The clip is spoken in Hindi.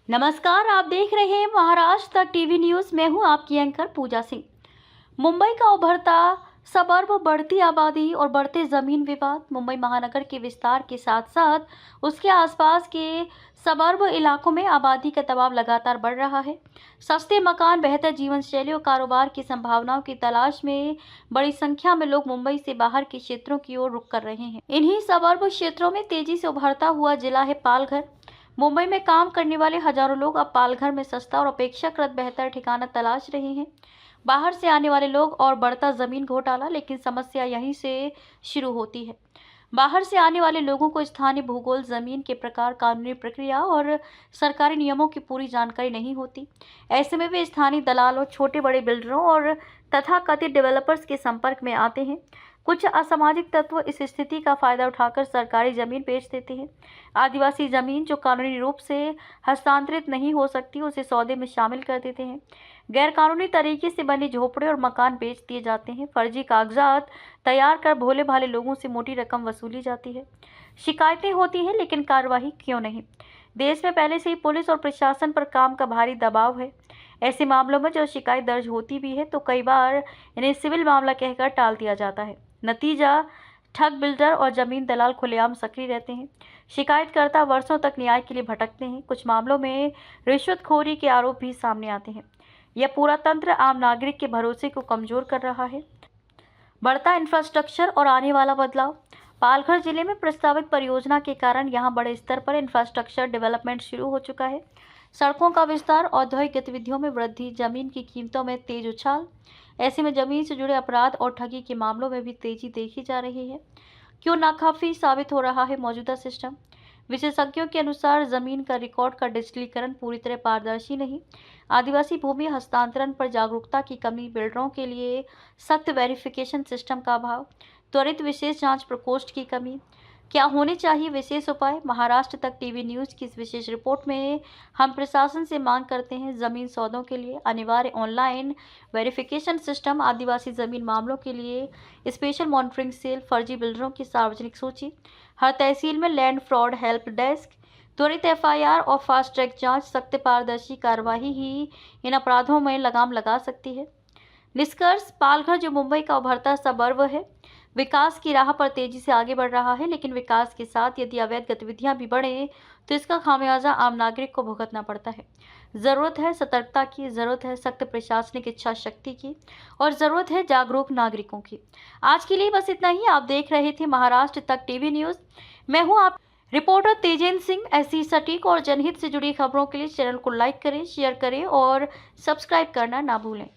नमस्कार, आप देख रहे हैं महाराष्ट्र तक टीवी न्यूज़। मैं हूं आपकी एंकर पूजा सिंह। मुंबई का उभरता सबर्ब, बढ़ती आबादी और बढ़ते जमीन विवाद। मुंबई महानगर के विस्तार के साथ साथ उसके आसपास के सबर्ब इलाकों में आबादी का दबाव लगातार बढ़ रहा है। सस्ते मकान, बेहतर जीवन शैली और कारोबार की संभावनाओं की तलाश में बड़ी संख्या में लोग मुंबई से बाहर के क्षेत्रों की ओर रुख कर रहे हैं। इन्हीं सबर्ब क्षेत्रों में तेजी से उभरता हुआ जिला है पालघर। मुंबई में काम करने वाले हजारों लोग अब पालघर में सस्ता और अपेक्षाकृत बेहतर ठिकाना तलाश रहे हैं। बाहर से आने वाले लोग और बढ़ता जमीन घोटाला, लेकिन समस्या यहीं से शुरू होती है। बाहर से आने वाले लोगों को स्थानीय भूगोल, जमीन के प्रकार, कानूनी प्रक्रिया और सरकारी नियमों की पूरी जानकारी नहीं होती। ऐसे में वे स्थानीय दलालों, छोटे बड़े बिल्डरों और तथाकथित डेवलपर्स के संपर्क में आते हैं। कुछ असामाजिक तत्व इस स्थिति का फायदा उठाकर सरकारी जमीन बेच देते हैं। आदिवासी जमीन जो कानूनी रूप से हस्तांतरित नहीं हो सकती, उसे सौदे में शामिल कर देते हैं। गैरकानूनी तरीके से बने झोपड़े और मकान बेच दिए जाते हैं। फर्जी कागजात तैयार कर भोले भाले लोगों से मोटी रकम वसूली जाती है। शिकायतें होती हैं, लेकिन कार्रवाई क्यों नहीं? देश में पहले से ही पुलिस और प्रशासन पर काम का भारी दबाव है। ऐसे मामलों में जो शिकायत दर्ज होती भी है तो कई बार इन्हें सिविल मामला कहकर टाल दिया जाता है। नतीजा, ठग बिल्डर और जमीन दलाल खुलेआम सक्रिय रहते हैं। शिकायतकर्ता वर्षों तक न्याय के लिए भटकते हैं। कुछ मामलों में रिश्वतखोरी के आरोप भी सामने आते हैं। यह पूरा तंत्र आम नागरिक के भरोसे को कमजोर कर रहा है। बढ़ता इंफ्रास्ट्रक्चर और आने वाला बदलाव। पालघर जिले में प्रस्तावित परियोजना के कारण यहां बड़े स्तर पर इंफ्रास्ट्रक्चर डेवलपमेंट शुरू हो चुका है। सड़कों का विस्तार, औद्योगिक गतिविधियों में वृद्धि, जमीन की कीमतों में तेज उछाल। ऐसे में जमीन से जुड़े अपराध और ठगी के मामलों में भी तेजी देखी जा रही है। क्यों नाकाफी साबित हो रहा है मौजूदा सिस्टम? विशेषज्ञों के अनुसार जमीन का रिकॉर्ड का डिजिटलीकरण पूरी तरह पारदर्शी नहीं। आदिवासी भूमि हस्तांतरण पर जागरूकता की कमी, बिल्डरों के लिए सख्त वेरिफिकेशन सिस्टम का अभाव, त्वरित विशेष जांच प्रकोष्ठ की कमी। क्या होने चाहिए विशेष उपाय? महाराष्ट्र तक टीवी न्यूज़ की इस विशेष रिपोर्ट में हम प्रशासन से मांग करते हैं जमीन सौदों के लिए अनिवार्य ऑनलाइन वेरिफिकेशन सिस्टम, आदिवासी जमीन मामलों के लिए स्पेशल मॉनिटरिंग सेल, फर्जी बिल्डरों की सार्वजनिक सूची, हर तहसील में लैंड फ्रॉड हेल्प डेस्क, त्वरित एफआईआर और फास्ट ट्रैक जांच। सख्त पारदर्शी कार्यवाही ही इन अपराधों में लगाम लगा सकती है। निष्कर्ष, पालघर जो मुंबई का उभरता सबर्व है, विकास की राह पर तेजी से आगे बढ़ रहा है, लेकिन विकास के साथ यदि अवैध गतिविधियां भी बढ़े तो इसका खामियाजा आम नागरिक को भुगतना पड़ता है। जरूरत है सतर्कता की, जरूरत है सख्त प्रशासनिक इच्छा शक्ति की और जरूरत है जागरूक नागरिकों की। आज के लिए बस इतना ही। आप देख रहे थे महाराष्ट्र तक टीवी न्यूज़। मैं हूँ आप रिपोर्टर तेजेंद्र सिंह। ऐसी सटीक और जनहित से जुड़ी खबरों के लिए चैनल को लाइक करें, शेयर करें और सब्सक्राइब करना ना भूलें।